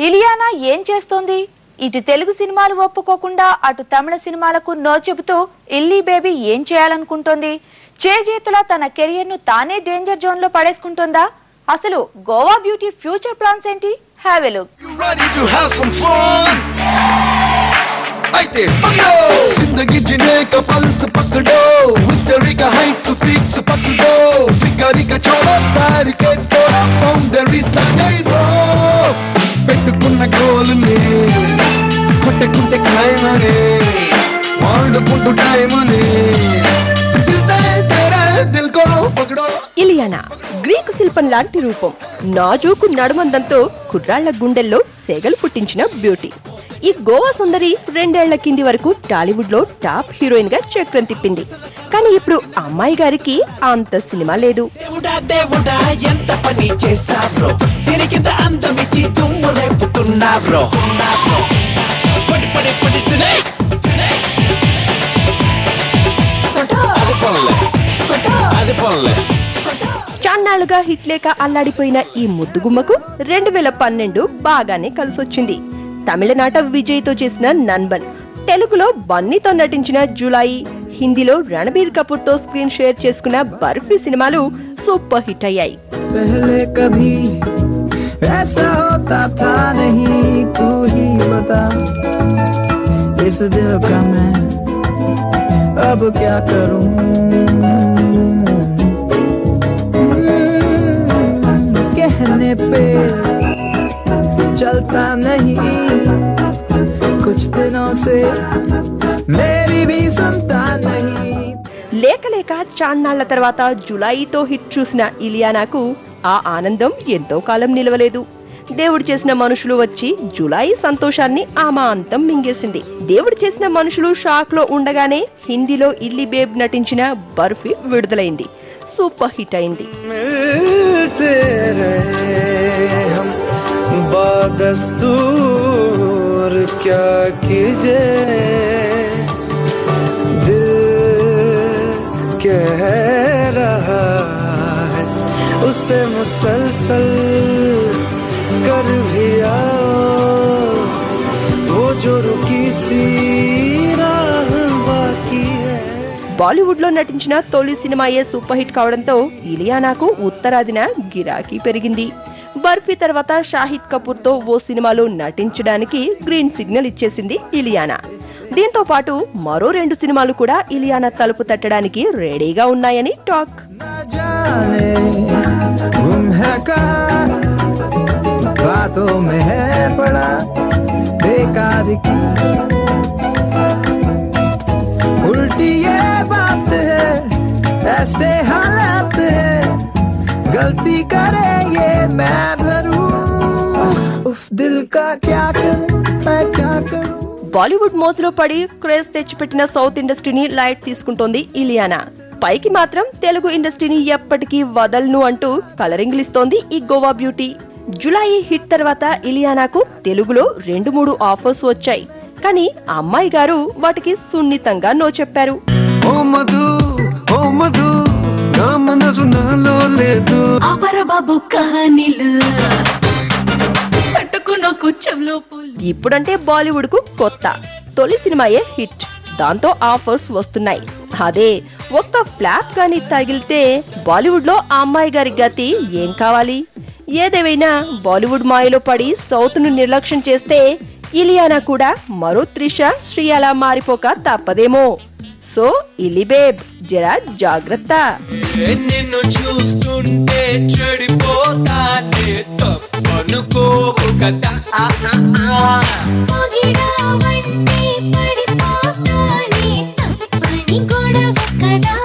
ఇలియానా ఏం చేస్తోంది? ఇటు తెలుగు సినిమాలు ఒప్పుకోకుండా అటు తమిళ సినిమాలకు నో చెబుతూ ఇల్లీ బేబీ ఏం చేయాలనుకుంటోంది? చేజేతులా తన కెరియర్ ను తానే డేంజర్ జోన్ లో పడేసుకుంటోందా? అసలు గోవా బ్యూటీ ఫ్యూచర్ ప్లాన్స్ ఏంటి? Have a look. जिंदगी जीने का पल्स पकड़ो, विक्ट्री का हाइट्स पीक्स पकड़ो, फिगरी का छोड़ो बैरिकेड तोड़ो, बाउंडरीज दाटेरो, పెట్టుకున్న గోల్ని కొట్టుకుంటే ఖాయమని వాడుకుంటూ టైమని ఇలియానా గ్రీకు శిల్పం లాంటి రూపం, నాజూకు నడుమందంతో కుర్రాళ్ల గుండెల్లో సెగలు పుట్టించిన బ్యూటీ. ఈ గోవా సుందరి 2 ఏళ్ల కింది వరకు టాలీవుడ్ లో టాప్ హీరోయిన్ గా చక్రం తిప్పింది. కానీ ఇప్పుడు అమ్మాయి గారికి అంత సినిమా లేదు. చాన్నాళ్లుగా హిట్ లేక అల్లాడిపోయిన ఈ ముద్దుగుమ్మకు 2012 బాగానే కలిసొచ్చింది. తమిళనాట విజయ్ తో చేసిన నన్బన్, తెలుగులో బన్నీతో నటించిన జులాయి, హిందీలో రణబీర్ కపూర్ తో స్క్రీన్ షేర్ చేసుకున్న బర్ఫీ సినిమాలు సూపర్ హిట్ అయ్యాయి. चलता नहीं कुछ दिनों से मेरी भी सुनता नहीं. లేక లేక చాన్నాళ్ల తర్వాత జులాయితో హిట్ చూసిన ఇలియానాకు ఆ ఆనందం ఎంతో కాలం నిలవలేదు. దేవుడు చేసిన మనుషులు వచ్చి జులాయి సంతోషాన్ని ఆమాంతం మింగేసింది. దేవుడు చేసిన మనుషులు షాక్ లో ఉండగానే హిందీలో ఇల్లీ బేబ్ నటించిన బర్ఫీ విడుదలైంది, సూపర్ హిట్ అయింది. दस्तूर क्या कीजे दिल कह रहा है उसे मुसलसल कर भी आओ वो जो रुकी सी राह बाकी है. బాలీవుడ్ లో నటించిన తొలి సినిమాయే సూపర్ హిట్ కావడంతో ఇలియానాకు ఉత్తరాదిన గిరాకీ పెరిగింది. బర్ఫీ తర్వాత షాహిద్ కపూర్ తో ఓ సినిమాలో నటించడానికి గ్రీన్ సిగ్నల్ ఇచ్చేసింది ఇలియానా. దీంతో పాటు మరో 2 సినిమాలు కూడా ఇలియానా తలుపు తట్టడానికి రెడీగా ఉన్నాయని టాక్. गलती करेंगे मैं भरूं उफ दिल का क्या करूं मैं क्या करूं. బాలీవుడ్ మోజులో పడి క్రేజ్ తెచ్చిపెట్టిన సౌత్ ఇండస్ట్రీని లైట్ తీసుకుంటోంది ఇలియానా. పైకి మాత్రం తెలుగు ఇండస్ట్రీని ఎప్పటికీ వదల్ను అంటూ కలరింగ్లిస్తోంది ఈ గోవా బ్యూటీ. జులాయి హిట్ తర్వాత ఇలియానాకు తెలుగులో 2-3 ఆఫర్స్ వచ్చాయి. కానీ అమ్మాయి గారు వాటికి సున్నితంగా నో చెప్పారు. ఇప్పుడంటే బాలీవుడ్ కు కొత్త, తొలి సినిమాయే హిట్, దాంతో ఆఫర్స్ వస్తున్నాయి. అదే ఒక్క ఫ్లాప్ గాని తగిలితే బాలీవుడ్ లో ఆ అమ్మాయి గారి గతి ఏం కావాలి? ఏదేమైనా బాలీవుడ్ మాయలో పడి సౌత్ ను నిర్లక్ష్యం చేస్తే ఇలియానా కూడా మరో త్రిష, శ్రీయాలా మారిపోక తప్పదేమో. సో ఇల్లీ బేబ్ జరా జాగ్రత్త. నిన్ను చూస్తుంటే చెడిపోతానే తప్పనుకోకు కదా. పడిపోతానే తప్పని గొడవ కదా.